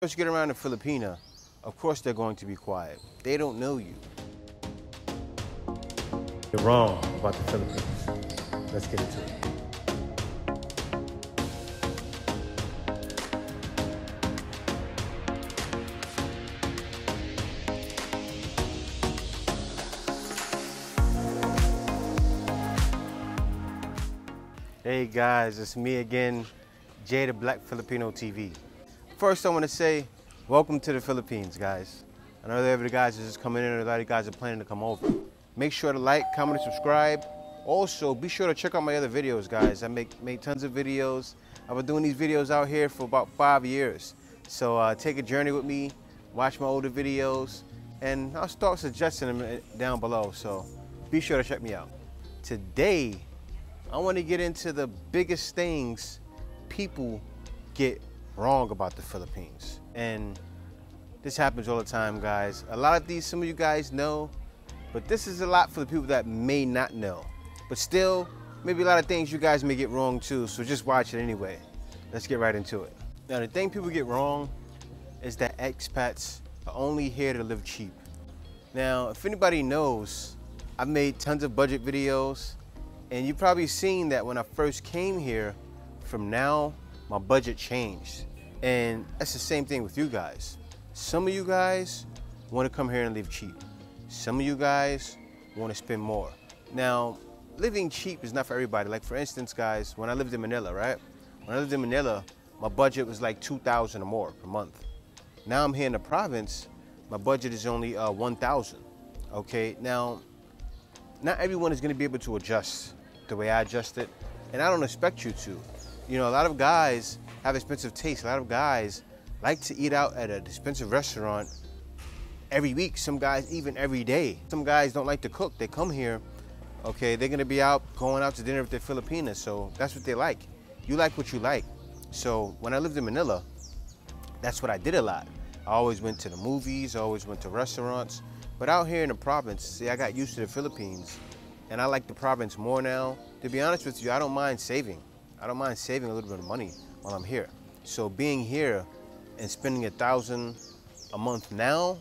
First you get around a Filipina, of course they're going to be quiet. They don't know you. You're wrong about the Philippines. Let's get into it. Hey guys, it's me again, Jay the Black Filipino TV. First, I want to say, welcome to the Philippines, guys. I know that every guys is just coming in, and a lot of you guys are planning to come over. Make sure to like, comment, and subscribe. Also, be sure to check out my other videos, guys. I make tons of videos. I've been doing these videos out here for about 5 years. So take a journey with me, watch my older videos, and I'll start suggesting them down below. So be sure to check me out. Today, I want to get into the biggest things people get wrong about the Philippines. And this happens all the time, guys. A lot of these, some of you guys know, but this is a lot for the people that may not know. But still, maybe a lot of things you guys may get wrong too, so just watch it anyway. Let's get right into it. Now, the thing people get wrong is that expats are only here to live cheap. Now, if anybody knows, I've made tons of budget videos, and you've probably seen that when I first came here, from now, my budget changed. And that's the same thing with you guys. Some of you guys want to come here and live cheap. Some of you guys want to spend more. Now, living cheap is not for everybody. Like for instance, guys, when I lived in Manila, right? When I lived in Manila, my budget was like 2,000 or more per month. Now I'm here in the province, my budget is only 1,000. Okay, now, not everyone is going to be able to adjust the way I adjust it, and I don't expect you to. You know, a lot of guys have expensive taste. A lot of guys like to eat out at an expensive restaurant every week. Some guys even every day. Some guys don't like to cook. They come here, okay, they're gonna be out, going out to dinner with their Filipinas, so that's what they like. You like what you like. So when I lived in Manila, that's what I did a lot. I always went to the movies, I always went to restaurants. But out here in the province, see, I got used to the Philippines, and I like the province more now. To be honest with you, I don't mind saving. I don't mind saving a little bit of money while I'm here. So being here and spending 1,000 a month now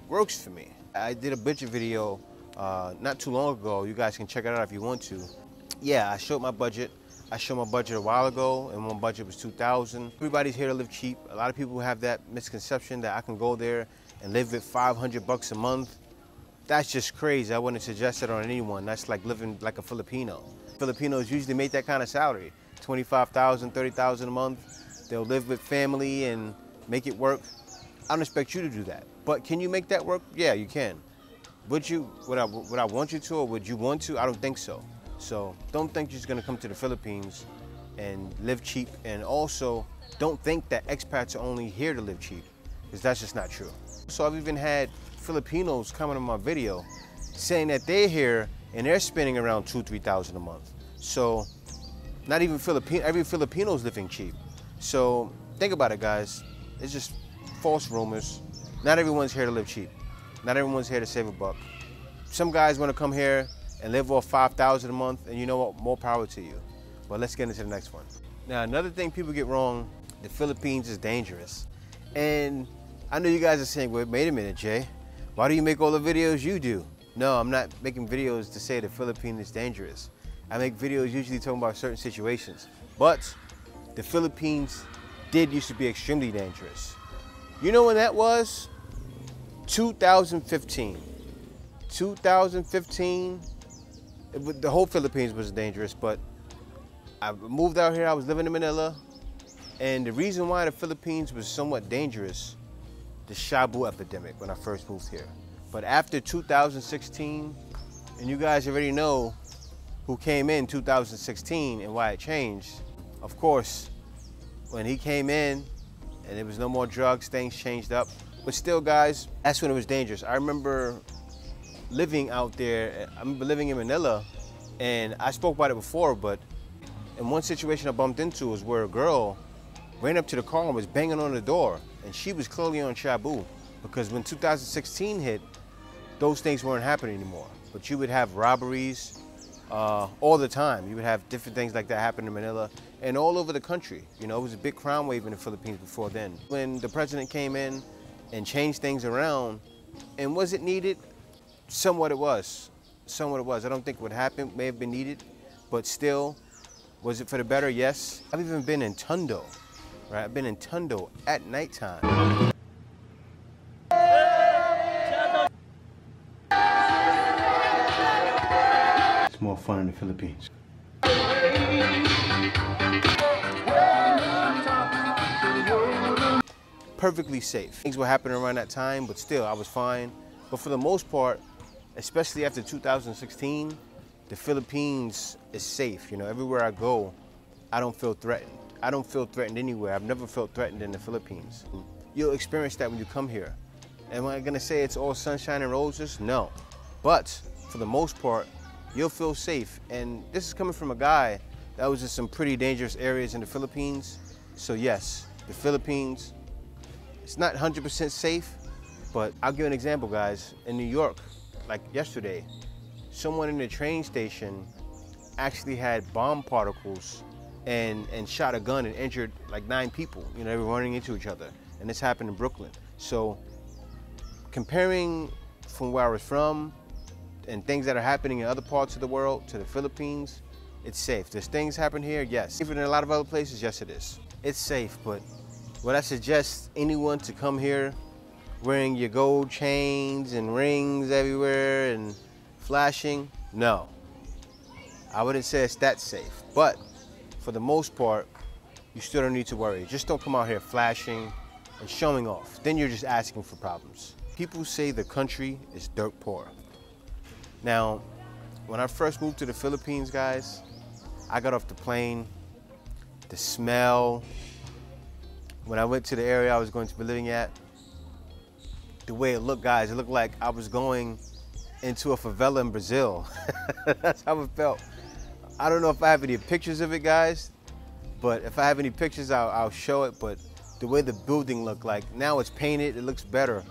works for me. I did a budget video not too long ago. You guys can check it out if you want to. Yeah, I showed my budget. I showed my budget a while ago, and my budget was 2,000. Everybody's here to live cheap. A lot of people have that misconception that I can go there and live with 500 bucks a month. That's just crazy. I wouldn't suggest that on anyone. That's like living like a Filipino. Filipinos usually make that kind of salary. 25,000, 30,000 a month. They'll live with family and make it work. I don't expect you to do that. But can you make that work? Yeah, you can. Would I want you to, or would you want to? I don't think so. So don't think you're just gonna come to the Philippines and live cheap. And also, don't think that expats are only here to live cheap, because that's just not true. So I've even had Filipinos comment on my video saying that they're here and they're spending around 2,000 to 3,000 a month. So not even every Filipino is living cheap. So think about it, guys. It's just false rumors. Not everyone's here to live cheap. Not everyone's here to save a buck. Some guys want to come here and live off 5,000 a month, and you know what? More power to you. But let's get into the next one. Now, another thing people get wrong, the Philippines is dangerous. And I know you guys are saying, wait a minute, Jay. Why do you make all the videos you do? No, I'm not making videos to say the Philippines is dangerous. I make videos usually talking about certain situations. But the Philippines did used to be extremely dangerous. You know when that was? 2015. 2015, the whole Philippines was dangerous, but I moved out here, I was living in Manila, and the reason why the Philippines was somewhat dangerous, the shabu epidemic when I first moved here. But after 2016, and you guys already know who came in 2016 and why it changed. Of course, when he came in and there was no more drugs, things changed up. But still, guys, that's when it was dangerous. I remember living out there. I remember living in Manila, and I spoke about it before, but in one situation I bumped into was where a girl ran up to the car and was banging on the door, and she was clearly on shabu, because when 2016 hit, those things weren't happening anymore. But you would have robberies all the time. You would have different things like that happen in Manila, and all over the country. You know, it was a big crime wave in the Philippines before then. When the president came in and changed things around, and was it needed? Somewhat it was. Somewhat it was. I don't think what happened may have been needed, but still, was it for the better? Yes. I've even been in Tondo, right? I've been in Tondo at nighttime. It's more fun in the Philippines. Perfectly safe. Things were happening around that time, but still, I was fine. But for the most part, especially after 2016, the Philippines is safe. You know, everywhere I go, I don't feel threatened. I don't feel threatened anywhere. I've never felt threatened in the Philippines. You'll experience that when you come here. Am I gonna say it's all sunshine and roses? No. But for the most part, you'll feel safe. And this is coming from a guy that was in some pretty dangerous areas in the Philippines. So yes, the Philippines, it's not 100% safe, but I'll give you an example, guys. In New York, like yesterday, someone in the train station actually had bomb particles and shot a gun and injured like 9 people. You know, they were running into each other. And this happened in Brooklyn. So comparing from where I was from and things that are happening in other parts of the world to the Philippines, it's safe. There's things happen here, yes. Even in a lot of other places, yes it is. It's safe, but would I suggest anyone to come here wearing your gold chains and rings everywhere and flashing? No. I wouldn't say it's that safe, but for the most part, you still don't need to worry. Just don't come out here flashing and showing off. Then you're just asking for problems. People say the country is dirt poor. Now, when I first moved to the Philippines, guys, I got off the plane, the smell, when I went to the area I was going to be living at, the way it looked, guys, it looked like I was going into a favela in Brazil. That's how it felt. I don't know if I have any pictures of it, guys, but if I have any pictures, I'll show it. But the way the building looked, like now it's painted, it looks better.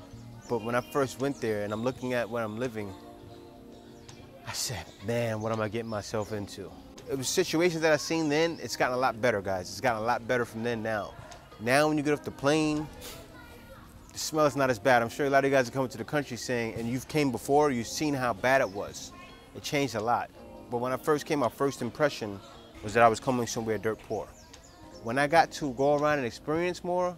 But when I first went there and I'm looking at where I'm living, I said, man, what am I getting myself into? It was situations that I seen then, it's gotten a lot better, guys. It's gotten a lot better from then now. Now when you get off the plane, the smell is not as bad. I'm sure a lot of you guys are coming to the country saying, and you've came before, you've seen how bad it was. It changed a lot. But when I first came, my first impression was that I was coming somewhere dirt poor. When I got to go around and experience more,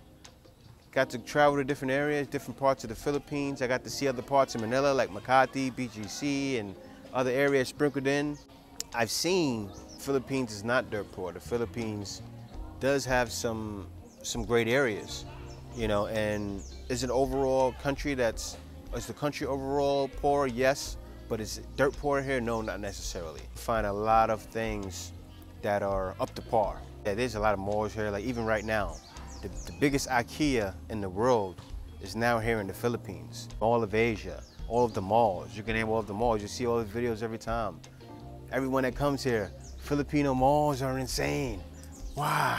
got to travel to different areas, different parts of the Philippines. I got to see other parts of Manila like Makati, BGC, and other areas sprinkled in. I've seen Philippines is not dirt poor. The Philippines does have some great areas, you know, and is an overall country is the country overall poor? Yes, but is it dirt poor here? No, not necessarily. You find a lot of things that are up to par. Yeah, there's a lot of malls here, like even right now. The biggest IKEA in the world is now here in the Philippines. All of Asia, all of the malls. You can name all of the malls. You see all the videos every time. Everyone that comes here, Filipino malls are insane. Wow.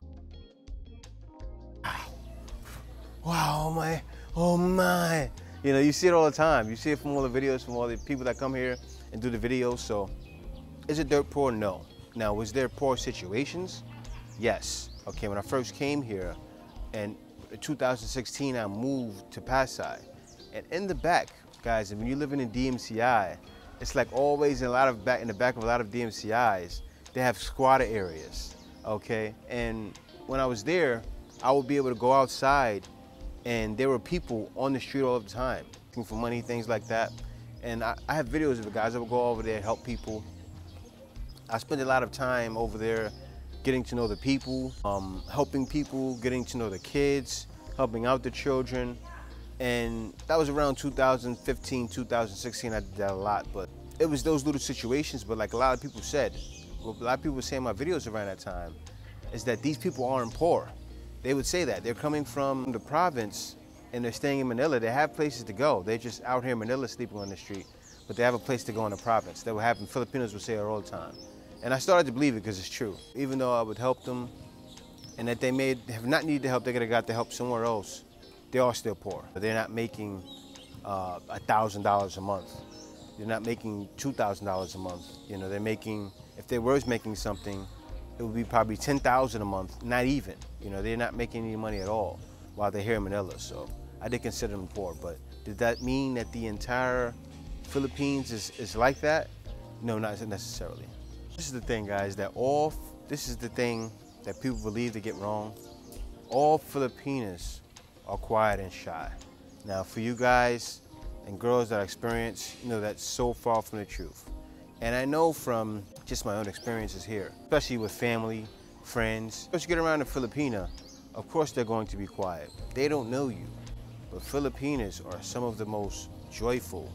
Wow, oh my. You know, you see it all the time. You see it from all the videos, from all the people that come here and do the videos. So, is it dirt poor? No. Now, was there poor situations? Yes. Okay, when I first came here, and in 2016, I moved to Pasay. And in the back, guys, when you're living in DMCI, it's like always in the back of a lot of DMCIs, they have squatter areas, okay? And when I was there, I would be able to go outside and there were people on the street all the time, looking for money, things like that. And I have videos of it, guys. I would go over there, help people. I spent a lot of time over there getting to know the people, helping people, getting to know the kids, helping out the children. And that was around 2015, 2016, I did that a lot. But it was those little situations, but like a lot of people said, what a lot of people were saying in my videos around that time, is that these people aren't poor. They would say that. They're coming from the province and they're staying in Manila. They have places to go. They're just out here in Manila sleeping on the street, but they have a place to go in the province. That would happen. Filipinos would say it all the time. And I started to believe it because it's true. Even though I would help them and that they may have not needed the help, they could have got the help somewhere else, they are still poor. They're not making $1,000 a month. They're not making $2,000 a month. You know, they're making, if they were making something, it would be probably 10,000 a month, not even. You know, they're not making any money at all while they're here in Manila. So I did consider them poor, but did that mean that the entire Philippines is like that? No, not necessarily. This is the thing, guys, this is the thing that people believe they get wrong. All Filipinas are quiet and shy. Now, for you guys and girls that experience, you know, that's so far from the truth. And I know from just my own experiences here, especially with family, friends. Once you get around a Filipina, of course they're going to be quiet. They don't know you. But Filipinas are some of the most joyful,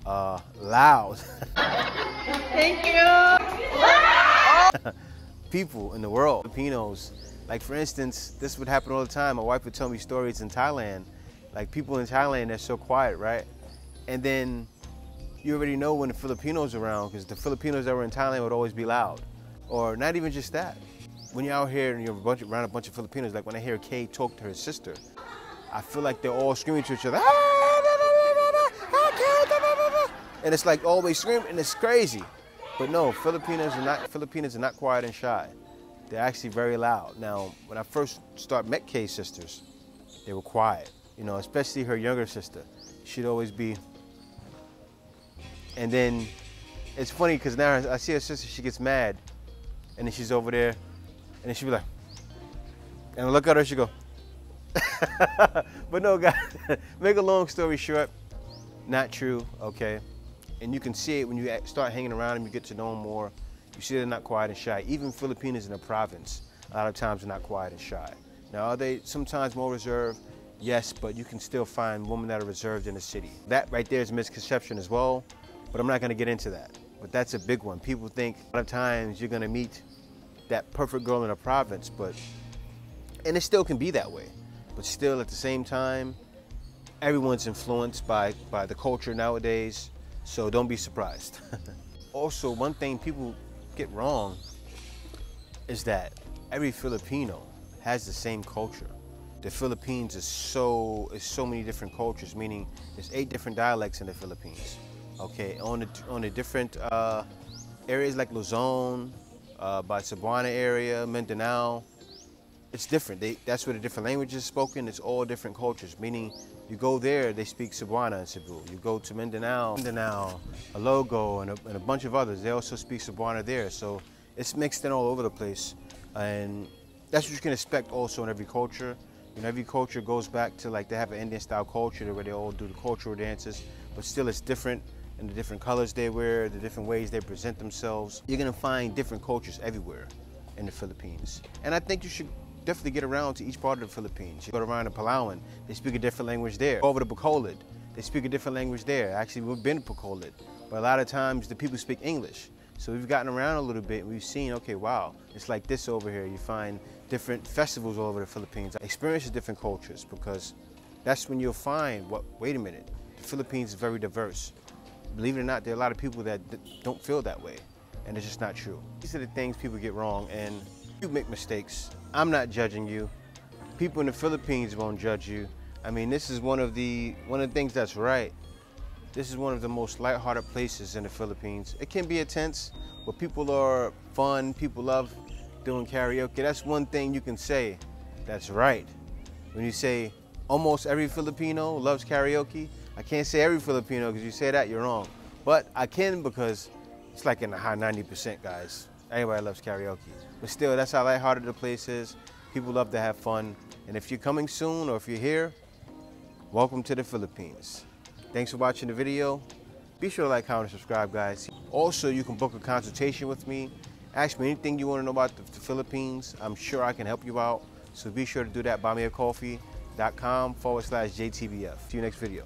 loud Thank you. people in the world. Filipinos, like for instance, this would happen all the time. My wife would tell me stories in Thailand. Like people in Thailand, they're so quiet, right? And then you already know when the Filipinos are around, because the Filipinos that were in Thailand would always be loud. Or not even just that. When you're out here and you're around a bunch of Filipinos, like when I hear Kay talk to her sister, I feel like they're all screaming to each other. And it's like always screaming, and it's crazy. But no, Filipinas are not quiet and shy. They're actually very loud. Now, when I first met Kay's sisters, they were quiet. You know, especially her younger sister. She'd always be. And then it's funny because now I see her sister, she gets mad, and then she's over there, and then she'll be like, and I look at her, she go. But no, guys, make a long story short, not true, okay? And you can see it when you start hanging around them, you get to know them more. You see they're not quiet and shy. Even Filipinas in the province, a lot of times are not quiet and shy. Now, are they sometimes more reserved? Yes, but you can still find women that are reserved in the city. That right there is a misconception as well, but I'm not gonna get into that. But that's a big one. People think a lot of times you're gonna meet that perfect girl in a province, and it still can be that way. But still, at the same time, everyone's influenced by the culture nowadays, so don't be surprised. Also, one thing people get wrong is that every Filipino has the same culture. The Philippines is so many different cultures, meaning there's 8 different dialects in the Philippines. Okay, on the different areas like Luzon, by Cebuana area, Mindanao, it's different. That's where the different languages are spoken. It's all different cultures, meaning you go there, they speak Cebuana in Cebu. You go to Mindanao, Alogo, and a bunch of others, they also speak Cebuana there. So it's mixed in all over the place. And that's what you can expect also in every culture. You know, every culture goes back to, like, they have an Indian style culture where they all do the cultural dances, but still it's different in the different colors they wear, the different ways they present themselves. You're gonna find different cultures everywhere in the Philippines. And I think you should definitely get around to each part of the Philippines. You go around to Palawan, they speak a different language there. Go over to Bacolod, they speak a different language there. Actually, we've been to Bacolod, but a lot of times the people speak English. So we've gotten around a little bit and we've seen, okay, wow, it's like this over here. You find different festivals all over the Philippines. Experience different cultures, because that's when you'll find, wait a minute, the Philippines is very diverse. Believe it or not, there are a lot of people that don't feel that way, and it's just not true. These are the things people get wrong, and you make mistakes. I'm not judging you. People in the Philippines won't judge you. I mean, this is one of the things that's right. This is one of the most lighthearted places in the Philippines. It can be intense, but people are fun. People love doing karaoke. That's one thing you can say that's right. When you say almost every Filipino loves karaoke, I can't say every Filipino, because you say that, you're wrong. But I can, because it's like in the high 90%, guys. Everybody loves karaoke. But still, that's how lighthearted the place is. People love to have fun. And if you're coming soon, or if you're here, welcome to the Philippines. Thanks for watching the video. Be sure to like, comment, and subscribe, guys. Also, you can book a consultation with me. Ask me anything you want to know about the Philippines. I'm sure I can help you out. So be sure to do that. Buymeacoffee.com/JTBF. See you next video.